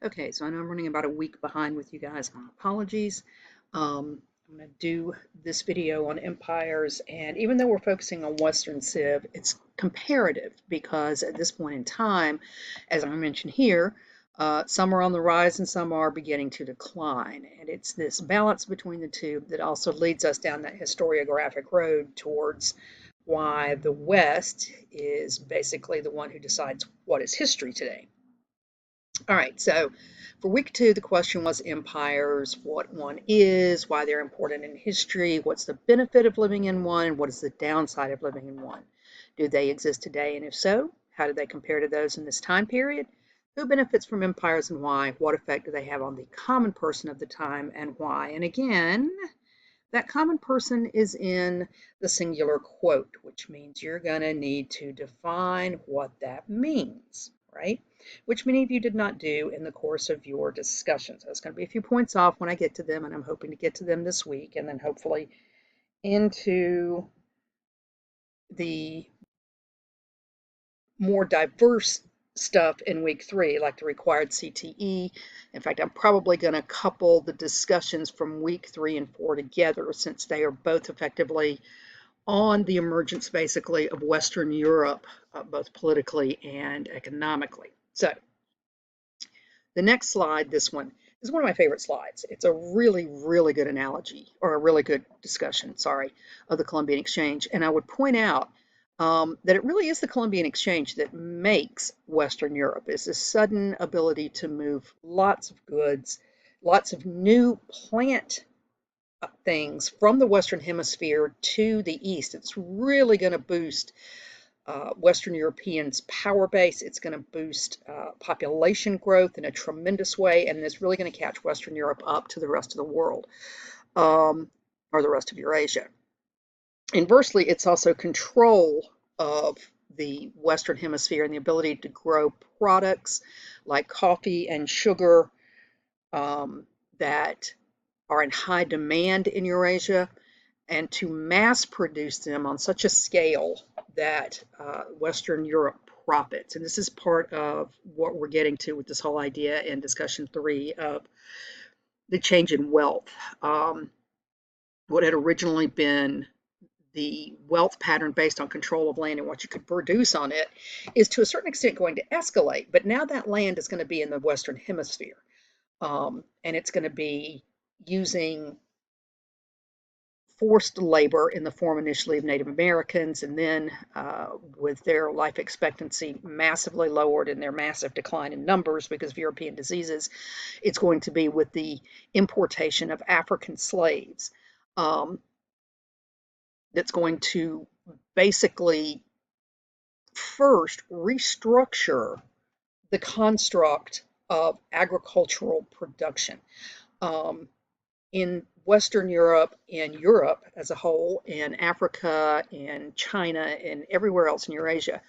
Okay, so I know I'm running about a week behind with you guys. My apologies. I'm going to do this video on empires, and even though we're focusing on Western Civ, it's comparative because at this point in time, as I mentioned here, some are on the rise and some are beginning to decline. And it's this balance between the two that also leads us down that historiographic road towards why the West is basically the one who decides what is history today. All right, so for week two, the question was empires, what one is, why they're important in history, what's the benefit of living in one, and what is the downside of living in one? Do they exist today, and if so, how do they compare to those in this time period? Who benefits from empires and why? What effect do they have on the common person of the time and why? And again, that common person is in the singular quote, which means you're going to need to define what that means, right? Which many of you did not do in the course of your discussion. So it's going to be a few points off when I get to them, and I'm hoping to get to them this week, and then hopefully into the more diverse stuff in week three, like the required CTE. In fact, I'm probably going to couple the discussions from week 3 and 4 together since they are both effectively on the emergence, basically, of Western Europe, both politically and economically. So the next slide, this one, is one of my favorite slides. It's a really, really good analogy, or a really good discussion, sorry, of the Columbian Exchange. And I would point out that it really is the Columbian Exchange that makes Western Europe. It's this sudden ability to move lots of goods, lots of new plant things from the Western Hemisphere to the East. It's really going to boost Western Europeans' power base. It's going to boost population growth in a tremendous way, and it's really going to catch Western Europe up to the rest of the world, or the rest of Eurasia. Inversely, it's also control of the Western Hemisphere and the ability to grow products like coffee and sugar that are in high demand in Eurasia, and to mass produce them on such a scale that Western Europe profits. And this is part of what we're getting to with this whole idea in discussion 3 of the change in wealth. What had originally been the wealth pattern based on control of land and what you could produce on it is to a certain extent going to escalate. But now that land is going to be in the Western Hemisphere. And it's going to be using forced labor in the form initially of Native Americans, and then with their life expectancy massively lowered and their massive decline in numbers because of European diseases, it's going to be with the importation of African slaves that's going to basically first restructure the construct of agricultural production. In Western Europe, in Europe as a whole, in Africa, in China, and everywhere else in Eurasia,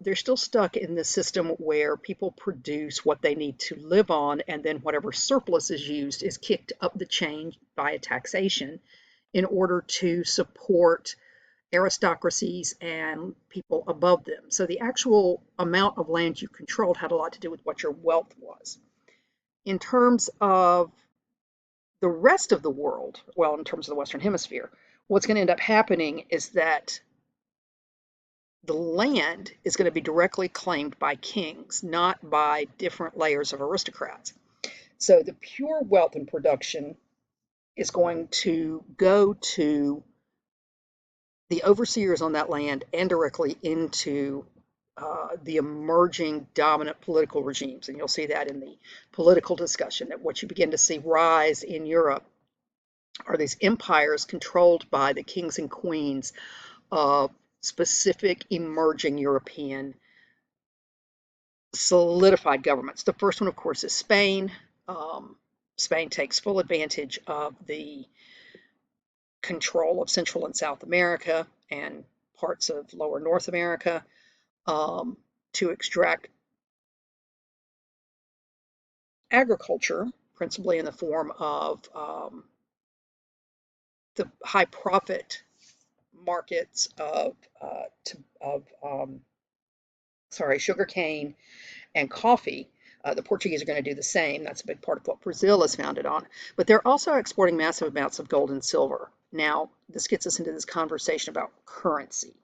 they're still stuck in this system where people produce what they need to live on, and then whatever surplus is used is kicked up the chain via taxation in order to support aristocracies and people above them. So the actual amount of land you controlled had a lot to do with what your wealth was. In terms of the rest of the world, well, in terms of the Western Hemisphere, what's going to end up happening is that the land is going to be directly claimed by kings, not by different layers of aristocrats. So the pure wealth and production is going to go to the overseers on that land and directly into the emerging dominant political regimes. And you'll see that in the political discussion, that what you begin to see rise in Europe are these empires controlled by the kings and queens of specific emerging European solidified governments. The first one, of course, is Spain. Spain takes full advantage of the control of Central and South America and parts of lower North America to extract agriculture, principally in the form of the high profit markets of sugarcane and coffee, The Portuguese are going to do the same. That's a big part of what Brazil is founded on. But they're also exporting massive amounts of gold and silver. Now, this gets us into this conversation about currency,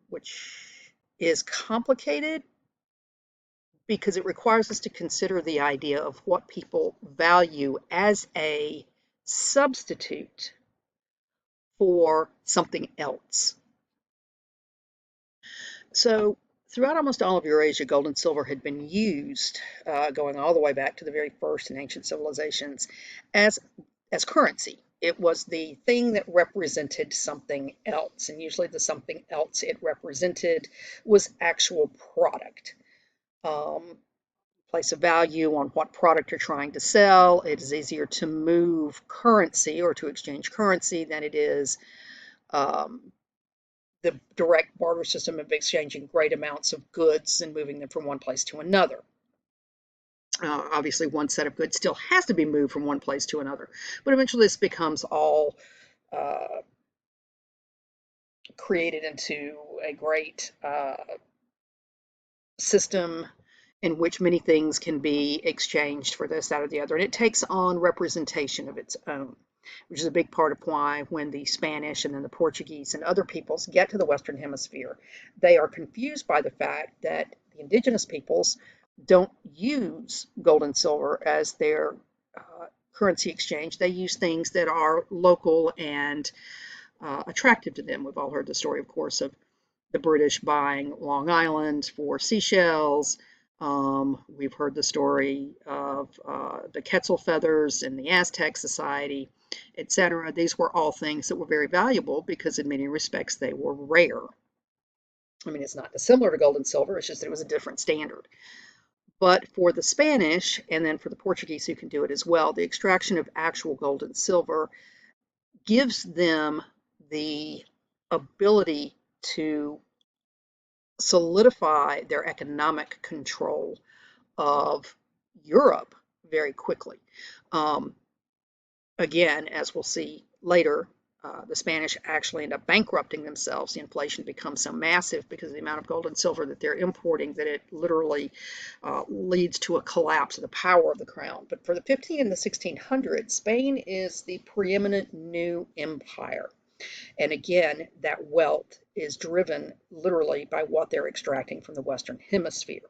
which is complicated because it requires us to consider the idea of what people value as a substitute for something else. So throughout almost all of Eurasia, gold and silver had been used, going all the way back to the very first in ancient civilizations, as currency. It was the thing that represented something else, and usually the something else it represented was actual product. Place a value on what product you're trying to sell. It is easier to move currency or to exchange currency than it is the direct barter system of exchanging great amounts of goods and moving them from one place to another. Obviously, one set of goods still has to be moved from one place to another, but eventually this becomes all created into a great system in which many things can be exchanged for this, that, or the other. And it takes on representation of its own, which is a big part of why when the Spanish and then the Portuguese and other peoples get to the Western Hemisphere, they are confused by the fact that the indigenous peoples don't use gold and silver as their currency exchange. They use things that are local and attractive to them. We've all heard the story, of course, of the British buying Long Island for seashells. We've heard the story of the Quetzal feathers in the Aztec society, etc. These were all things that were very valuable because in many respects they were rare. I mean, it's not dissimilar to gold and silver, it's just that it was a different standard. But for the Spanish, and then for the Portuguese who can do it as well, the extraction of actual gold and silver gives them the ability to solidify their economic control of Europe very quickly. Again, as we'll see later, the Spanish actually end up bankrupting themselves. The inflation becomes so massive because of the amount of gold and silver that they're importing that it literally leads to a collapse of the power of the crown. But for the 15 and the 1600s, Spain is the preeminent new empire. And again, that wealth is driven literally by what they're extracting from the Western Hemisphere.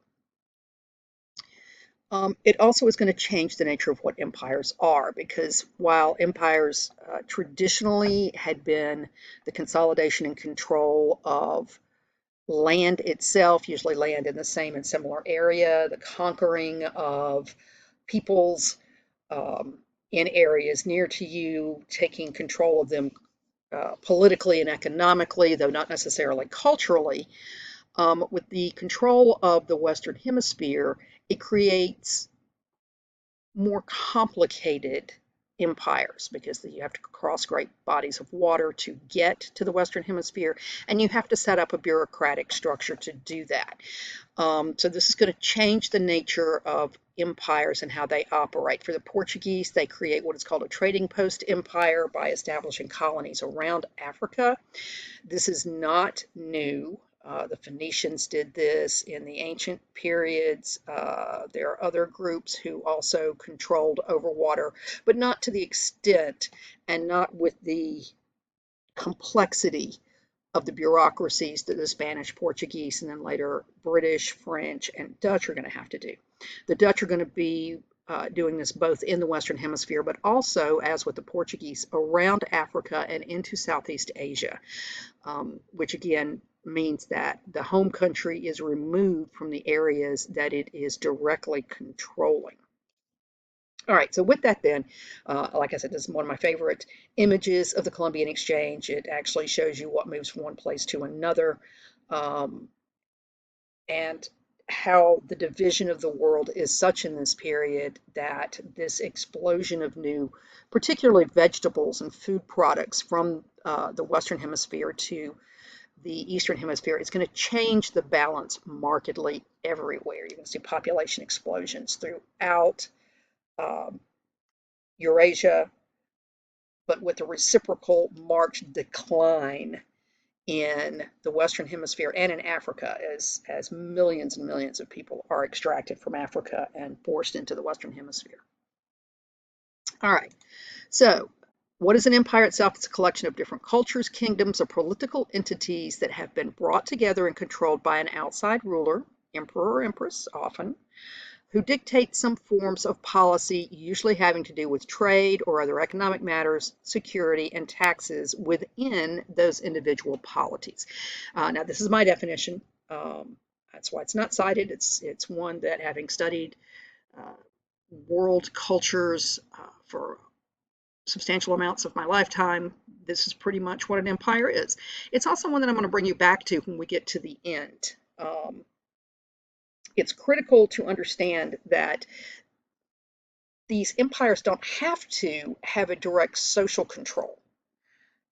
It also is going to change the nature of what empires are, because while empires traditionally had been the consolidation and control of land itself, usually land in the same and similar area, the conquering of peoples in areas near to you, taking control of them politically and economically, though not necessarily culturally, with the control of the Western Hemisphere, it creates more complicated empires because you have to cross great bodies of water to get to the Western Hemisphere, and you have to set up a bureaucratic structure to do that. So this is going to change the nature of empires and how they operate. For the Portuguese, they create what is called a trading post empire by establishing colonies around Africa. This is not new. The Phoenicians did this in the ancient periods. There are other groups who also controlled over water, but not to the extent and not with the complexity of the bureaucracies that the Spanish, Portuguese, and then later British, French, and Dutch are going to have to do. The Dutch are going to be doing this both in the Western Hemisphere, but also, as with the Portuguese, around Africa and into Southeast Asia, which again means that the home country is removed from the areas that it is directly controlling. All right, so with that then, like I said, this is one of my favorite images of the Columbian Exchange. It actually shows you what moves from one place to another, and how the division of the world is such in this period that this explosion of new, particularly vegetables and food products from the Western Hemisphere to the Eastern Hemisphere is going to change the balance markedly everywhere. You're going to see population explosions throughout Eurasia, but with a reciprocal marked decline in the Western Hemisphere and in Africa as millions and millions of people are extracted from Africa and forced into the Western Hemisphere. All right, so what is an empire itself? It's a collection of different cultures, kingdoms, or political entities that have been brought together and controlled by an outside ruler, emperor or empress often, who dictate some forms of policy, usually having to do with trade or other economic matters, security, and taxes within those individual polities. Now, this is my definition. That's why it's not cited. It's one that, having studied uh, world cultures for substantial amounts of my lifetime, this is pretty much what an empire is. It's also one that I'm going to bring you back to when we get to the end. It's critical to understand that these empires don't have to have a direct social control.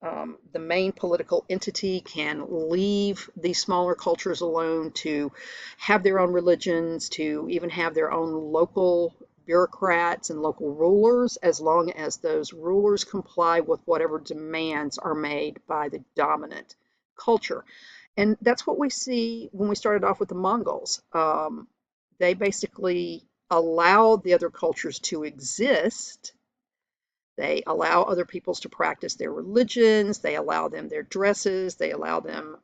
The main political entity can leave these smaller cultures alone to have their own religions, to even have their own local bureaucrats and local rulers, as long as those rulers comply with whatever demands are made by the dominant culture. And that's what we see when we started off with the Mongols. They basically allow the other cultures to exist. They allow other peoples to practice their religions. They allow them their dresses. They allow them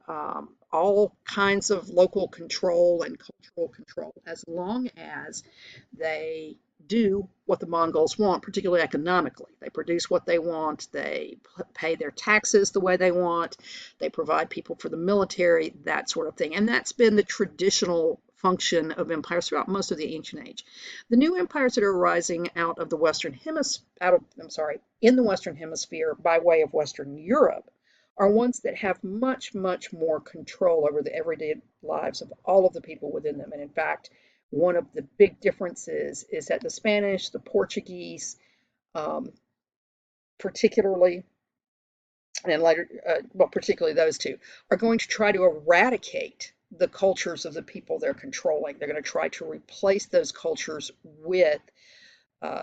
all kinds of local control and cultural control, as long as they do what the Mongols want, particularly economically. They produce what they want. They pay their taxes the way they want. They provide people for the military, that sort of thing. And that's been the traditional function of empires throughout most of the ancient age. The new empires that are arising out of the Western Hemisphere, in the Western Hemisphere by way of Western Europe, are ones that have much, much more control over the everyday lives of all of the people within them. And in fact, one of the big differences is that the Spanish, the Portuguese, um, particularly, and later, well, particularly those two, are going to try to eradicate the cultures of the people they're controlling. They're going to try to replace those cultures with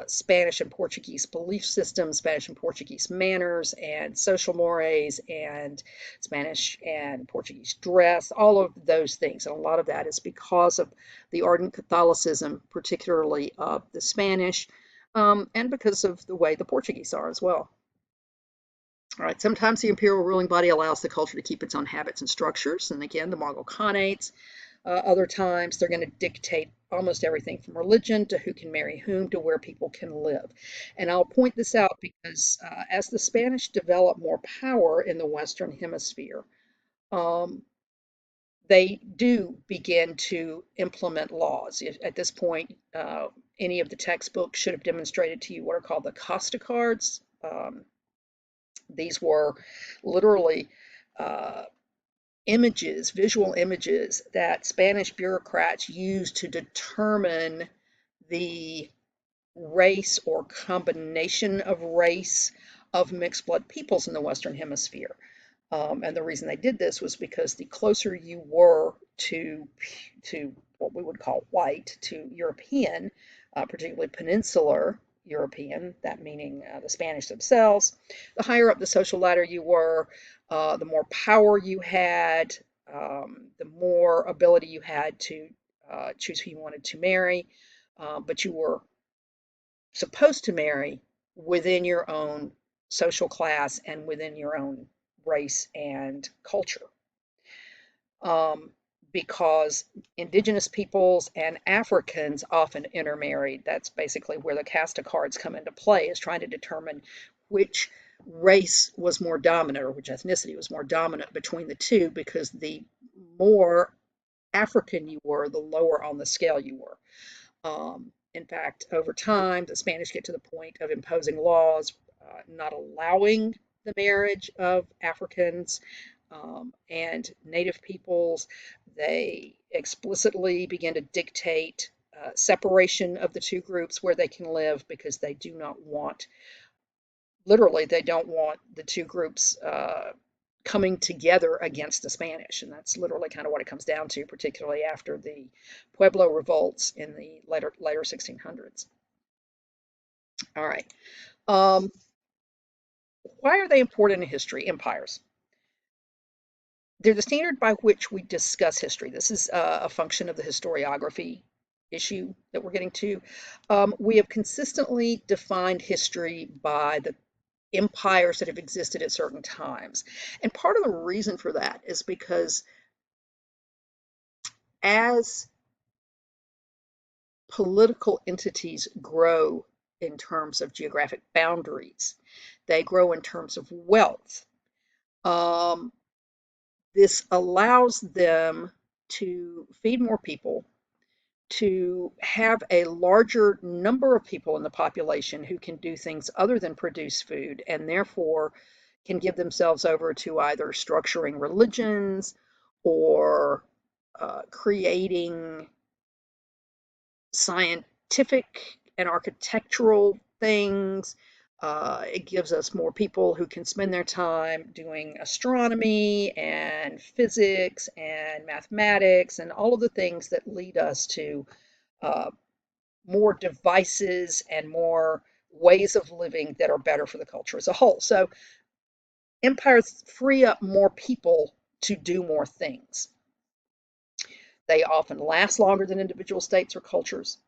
Spanish and Portuguese belief systems, Spanish and Portuguese manners, and social mores, and Spanish and Portuguese dress, all of those things. And a lot of that is because of the ardent Catholicism, particularly of the Spanish, and because of the way the Portuguese are as well. All right, sometimes the imperial ruling body allows the culture to keep its own habits and structures, and again, the Mongol Khanates. Other times, they're going to dictate almost everything from religion to who can marry whom to where people can live. And I'll point this out because as the Spanish develop more power in the Western Hemisphere, um, they do begin to implement laws. At this point, any of the textbooks should have demonstrated to you what are called the Costa cards. These were literally images, visual images that Spanish bureaucrats used to determine the race or combination of race of mixed blood peoples in the Western Hemisphere. And the reason they did this was because the closer you were to what we would call white, to European, particularly peninsular European, that meaning the Spanish themselves, the higher up the social ladder you were, the more power you had, the more ability you had to choose who you wanted to marry, but you were supposed to marry within your own social class and within your own race and culture. Um, because indigenous peoples and Africans often intermarried. That's basically where the casta cards come into play, is trying to determine which race was more dominant or which ethnicity was more dominant between the two, because the more African you were, the lower on the scale you were. In fact, over time, the Spanish get to the point of imposing laws not allowing the marriage of Africans and Native peoples. They explicitly begin to dictate separation of the two groups where they can live, because they do not want, literally, they don't want the two groups coming together against the Spanish. And that's literally kind of what it comes down to, particularly after the Pueblo revolts in the later 1600s. All right. Um, why are they important in history, empires? they're the standard by which we discuss history. This is a function of the historiography issue that we're getting to. We have consistently defined history by the empires that have existed at certain times. And part of the reason for that is because as political entities grow in terms of geographic boundaries, they grow in terms of wealth. Um, this allows them to feed more people, to have a larger number of people in the population who can do things other than produce food, and therefore can give themselves over to either structuring religions or creating scientific and architectural things. It gives us more people who can spend their time doing astronomy and physics and mathematics and all of the things that lead us to uh, more devices and more ways of living that are better for the culture as a whole. So empires free up more people to do more things. They often last longer than individual states or cultures.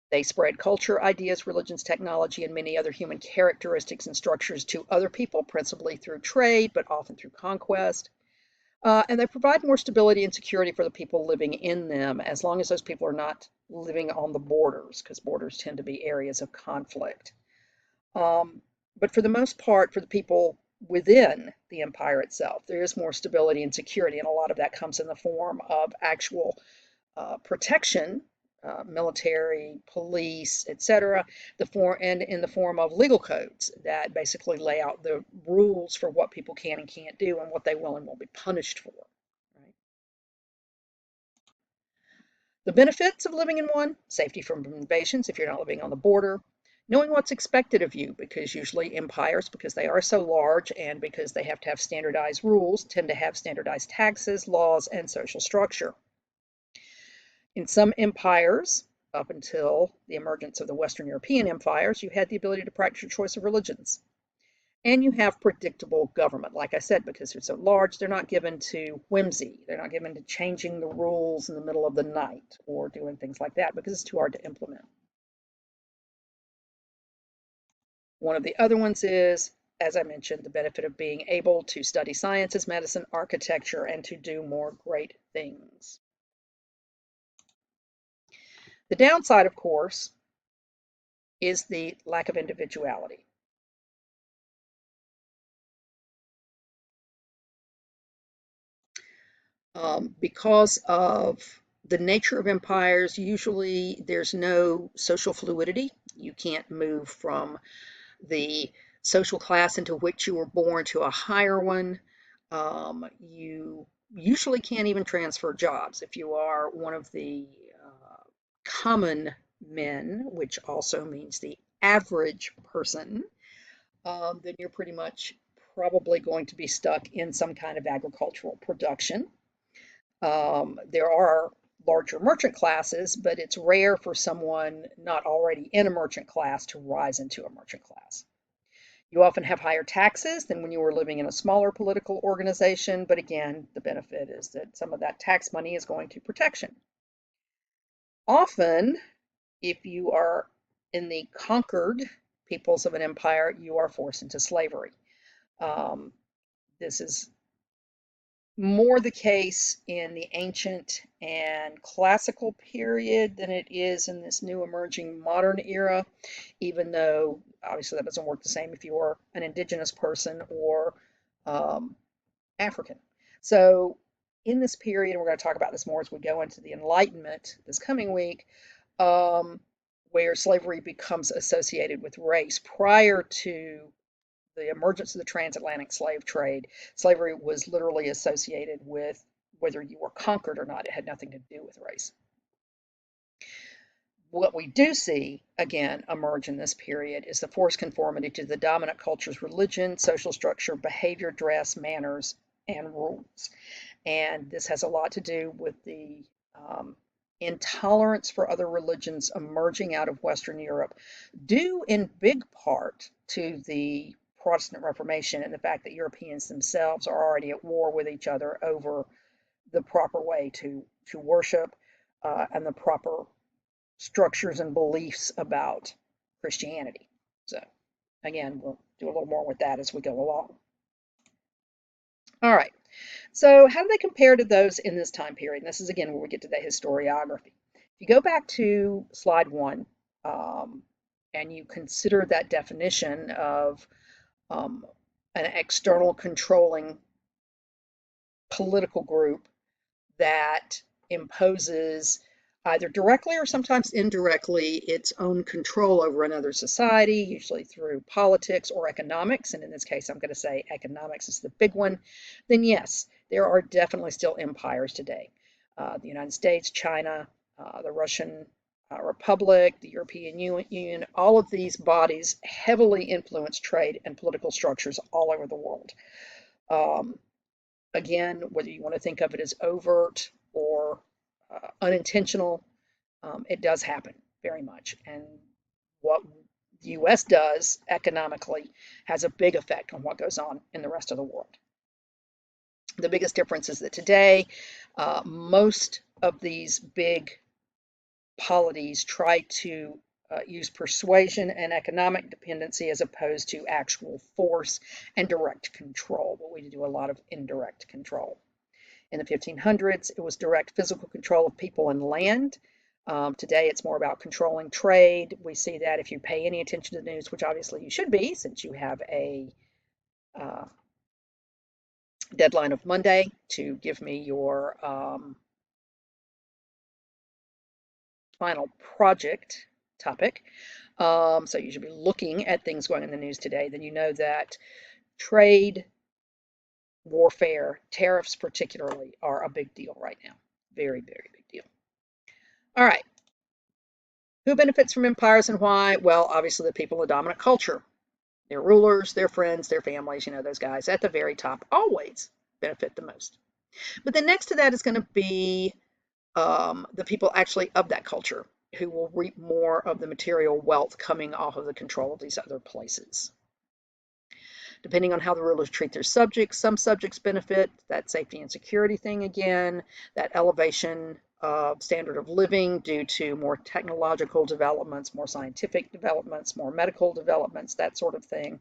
They spread culture, ideas, religions, technology, and many other human characteristics and structures to other people, principally through trade, but often through conquest. And they provide more stability and security for the people living in them, as long as those people are not living on the borders, because borders tend to be areas of conflict. Um, but for the most part, for the people within the empire itself, there is more stability and security, and a lot of that comes in the form of actual protection, military, police, etc., and in the form of legal codes that basically lay out the rules for what people can and can't do and what they will and won't be punished for. Right? The benefits of living in one: safety from invasions if you're not living on the border, knowing what's expected of you, because usually empires, because they are so large and because they have to have standardized rules, tend to have standardized taxes, laws, and social structure. In some empires, up until the emergence of the Western European empires, you had the ability to practice your choice of religions. And you have predictable government. Like I said, because they're so large, they're not given to whimsy. They're not given to changing the rules in the middle of the night or doing things like that because it's too hard to implement. One of the other ones is, as I mentioned, the benefit of being able to study sciences, medicine, architecture, and to do more great things. The downside, of course, is the lack of individuality. Because of the nature of empires, usually there's no social fluidity. You can't move from the social class into which you were born to a higher one. You usually can't even transfer jobs. If you are one of the common men, which also means the average person, then you're pretty much probably going to be stuck in some kind of agricultural production. There are larger merchant classes, but it's rare for someone not already in a merchant class to rise into a merchant class. You often have higher taxes than when you were living in a smaller political organization, but again, the benefit is that some of that tax money is going to protection. Often, if you are in the conquered peoples of an empire, you are forced into slavery. Um, this is more the case in the ancient and classical period than it is in this new emerging modern era, even though obviously that doesn't work the same if you are an indigenous person or um, African. So in this period, and we're going to talk about this more as we go into the Enlightenment this coming week, um, where slavery becomes associated with race. Prior to the emergence of the transatlantic slave trade, slavery was literally associated with whether you were conquered or not. It had nothing to do with race. What we do see, again, emerge in this period is the forced conformity to the dominant culture's religion, social structure, behavior, dress, manners, and rules. And this has a lot to do with the intolerance for other religions emerging out of Western Europe, due in big part to the Protestant Reformation and the fact that Europeans themselves are already at war with each other over the proper way to worship and the proper structures and beliefs about Christianity. So again, we'll do a little more with that as we go along. All right. So how do they compare to those in this time period? And this is again where we get to the historiography. If you go back to slide 1 and you consider that definition of an external controlling political group that imposes either directly or sometimes indirectly its own control over another society, usually through politics or economics, and in this case I'm going to say economics is the big one, then yes, there are definitely still empires today. The United States, China, the Russian Republic, the European Union, all of these bodies heavily influence trade and political structures all over the world. Again, whether you want to think of it as overt or unintentional, it does happen very much. And what the US does economically has a big effect on what goes on in the rest of the world. The biggest difference is that today, most of these big polities try to use persuasion and economic dependency as opposed to actual force and direct control, but we do a lot of indirect control. In the 1500s, it was direct physical control of people and land. Today, it's more about controlling trade. We see that if you pay any attention to the news, which obviously you should be, since you have a deadline of Monday to give me your final project topic. So you should be looking at things going in the news today. Then you know that trade, warfare, tariffs particularly, are a big deal right now. Very, very big deal. All right. Who benefits from empires and why? Well, obviously the people in the dominant culture. Their rulers, their friends, their families, you know, those guys at the very top always benefit the most. But then next to that is going to be the people actually of that culture who will reap more of the material wealth coming off of the control of these other places. Depending on how the rulers treat their subjects, some subjects benefit, that safety and security thing again, that elevation of standard of living due to more technological developments, more scientific developments, more medical developments, that sort of thing.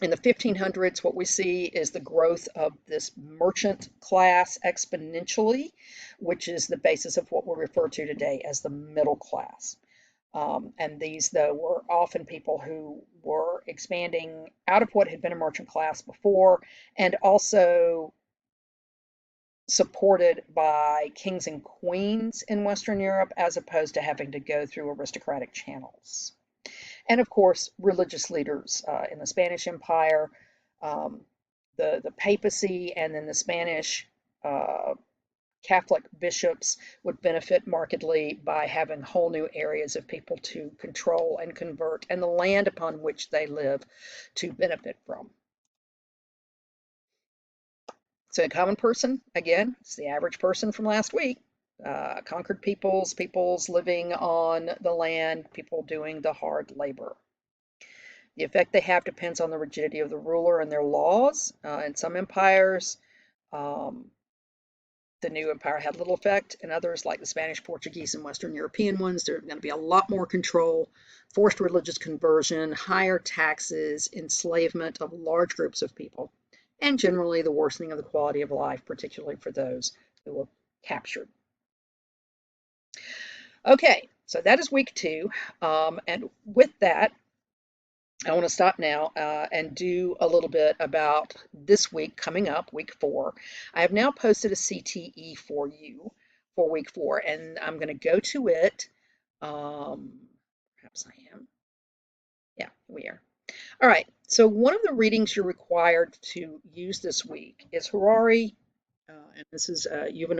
In the 1500s, what we see is the growth of this merchant class exponentially, which is the basis of what we refer to today as the middle class. And these, though, were often people who were expanding out of what had been a merchant class before, and also supported by kings and queens in Western Europe, as opposed to having to go through aristocratic channels. And of course, religious leaders in the Spanish Empire, the papacy, and then the Spanish Catholic bishops would benefit markedly by having whole new areas of people to control and convert, and the land upon which they live to benefit from. So a common person, again, it's the average person from last week. Conquered peoples living on the land, people doing the hard labor. The effect they have depends on the rigidity of the ruler and their laws. In some empires, the new empire had little effect. In others, like the Spanish, Portuguese, and Western European ones, there's going to be a lot more control, forced religious conversion, higher taxes, enslavement of large groups of people, and generally the worsening of the quality of life, particularly for those who were captured. Okay, so that is week 2. And with that, I want to stop now and do a little bit about this week coming up, week 4. I have now posted a CTE for you for week 4, and I'm going to go to it. Perhaps I am. Yeah, we are. All right, so one of the readings you're required to use this week is Harari, and this is Yuval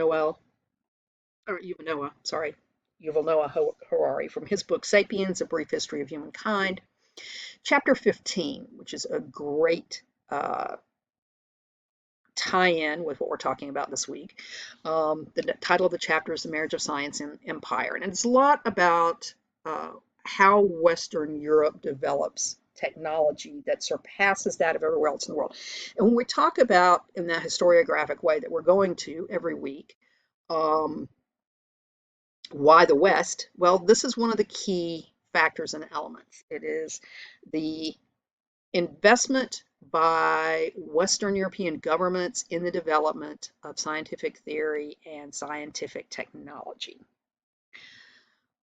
Noah Harari from his book Sapiens, A Brief History of Humankind. Chapter 15, which is a great tie-in with what we're talking about this week. The title of the chapter is The Marriage of Science and Empire, and it's a lot about how Western Europe develops technology that surpasses that of everywhere else in the world. And when we talk about in that historiographic way that we're going to every week, um, why the West? Well, this is one of the key factors and elements. It is the investment by Western European governments in the development of scientific theory and scientific technology.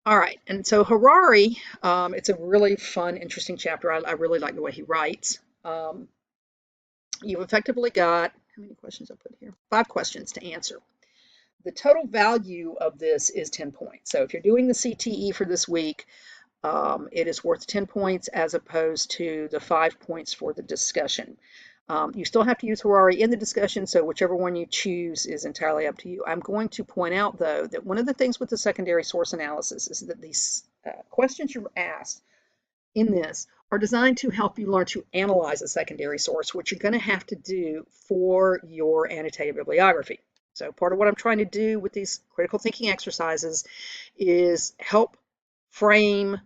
All right, and so Harari, it's a really fun, interesting chapter. I really like the way he writes. You've effectively got, how many questions I put here? 5 questions to answer. The total value of this is 10 points. So if you're doing the CTE for this week, it is worth 10 points as opposed to the 5 points for the discussion. You still have to use Harari in the discussion, so whichever one you choose is entirely up to you. I'm going to point out, though, that one of the things with the secondary source analysis is that these questions you're asked in this are designed to help you learn to analyze a secondary source, which you're going to have to do for your annotated bibliography. So part of what I'm trying to do with these critical thinking exercises is help frame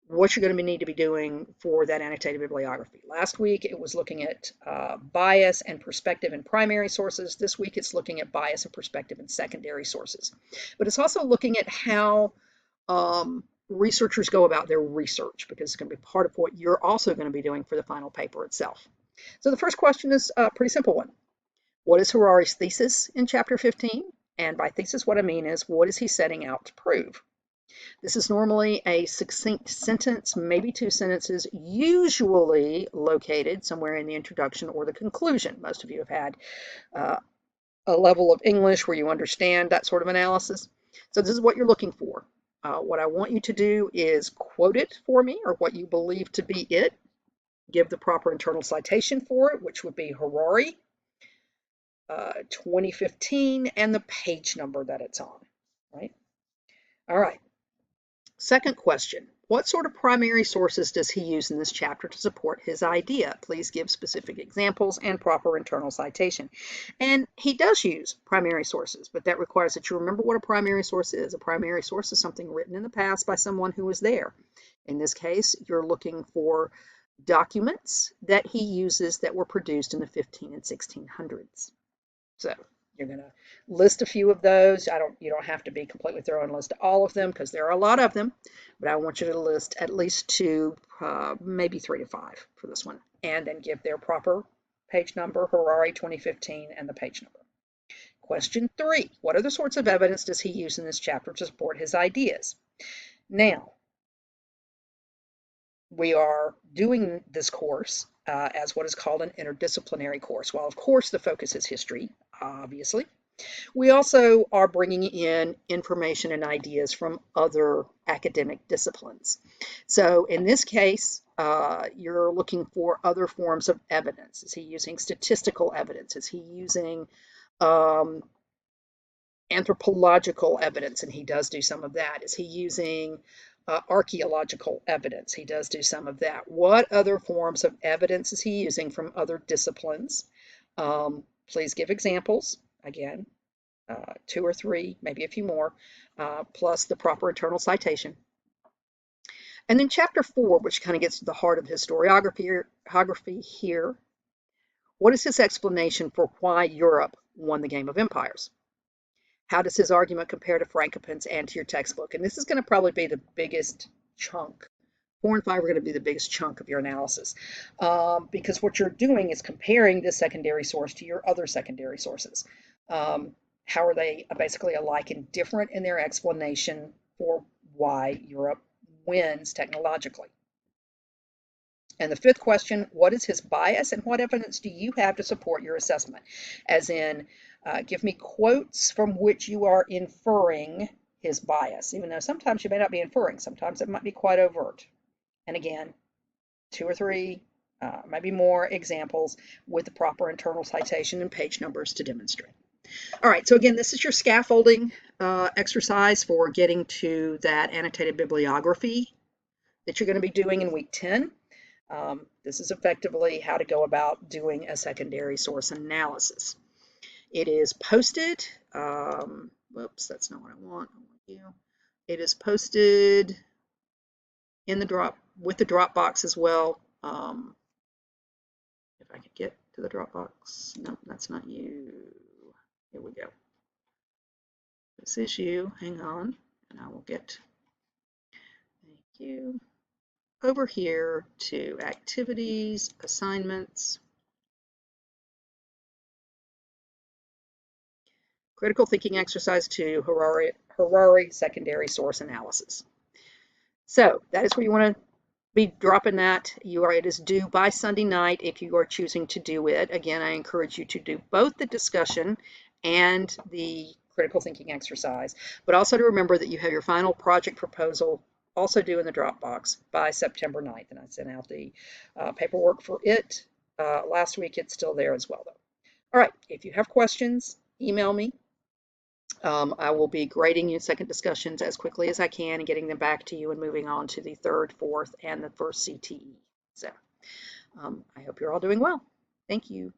what you're going to need to be doing for that annotated bibliography. Last week, it was looking at bias and perspective in primary sources. This week, it's looking at bias and perspective in secondary sources. But it's also looking at how researchers go about their research, because it's going to be part of what you're also going to be doing for the final paper itself. So the first question is a pretty simple one. What is Harari's thesis in chapter 15? And by thesis, what I mean is, what is he setting out to prove? This is normally a succinct sentence, maybe 2 sentences, usually located somewhere in the introduction or the conclusion. Most of you have had a level of English where you understand that sort of analysis. So this is what you're looking for. What I want you to do is quote it for me, or what you believe to be it. Give the proper internal citation for it, which would be Harari, 2015, and the page number that it's on, right? All right. Second question, what sort of primary sources does he use in this chapter to support his idea? Please give specific examples and proper internal citation. And he does use primary sources, but that requires that you remember what a primary source is. A primary source is something written in the past by someone who was there. In this case, you're looking for documents that he uses that were produced in the 15 and 1600s. So you're going to list a few of those. You don't have to be completely thorough and list all of them, because there are a lot of them, but I want you to list at least 2, maybe 3 to 5 for this one, and then give their proper page number, Harari 2015, and the page number. Question 3, what other sorts of evidence does he use in this chapter to support his ideas? Now, we are doing this course as what is called an interdisciplinary course. While of course the focus is history, obviously, we also are bringing in information and ideas from other academic disciplines. So in this case, you're looking for other forms of evidence. Is he using statistical evidence? Is he using anthropological evidence? And he does do some of that. Is he using archaeological evidence? He does do some of that. What other forms of evidence is he using from other disciplines? Please give examples. Again, 2 or 3, maybe a few more, plus the proper internal citation. And then chapter 4, which kind of gets to the heart of historiography here. What is his explanation for why Europe won the game of empires? How does his argument compare to Frankopan's and to your textbook? And this is going to probably be the biggest chunk. 4 and 5 are going to be the biggest chunk of your analysis, because what you're doing is comparing this secondary source to your other secondary sources. How are they basically alike and different in their explanation for why Europe wins technologically? And the 5th question, what is his bias and what evidence do you have to support your assessment? As in, give me quotes from which you are inferring his bias, even though sometimes you may not be inferring, sometimes it might be quite overt. And again, 2 or 3, maybe more examples with the proper internal citation and page numbers to demonstrate. All right, so again, this is your scaffolding exercise for getting to that annotated bibliography that you're going to be doing in week 10. This is effectively how to go about doing a secondary source analysis. It is posted, whoops, that's not what I want. It is posted in the with the Dropbox as well. If I could get to the Dropbox. No, that's not you. Here we go. This is you. Hang on, and I will get, thank you, over here to activities, assignments, critical thinking exercise 2, Harari secondary source analysis. So that is where you want to be dropping that. It is due by Sunday night if you are choosing to do it. Again, I encourage you to do both the discussion and the critical thinking exercise, but also to remember that you have your final project proposal also due in the Dropbox by September 9th. And I sent out the paperwork for it last week. It's still there as well, though. All right, if you have questions, email me. I will be grading you second discussions as quickly as I can and getting them back to you and moving on to the third, fourth, and the first CTE. So I hope you're all doing well. Thank you.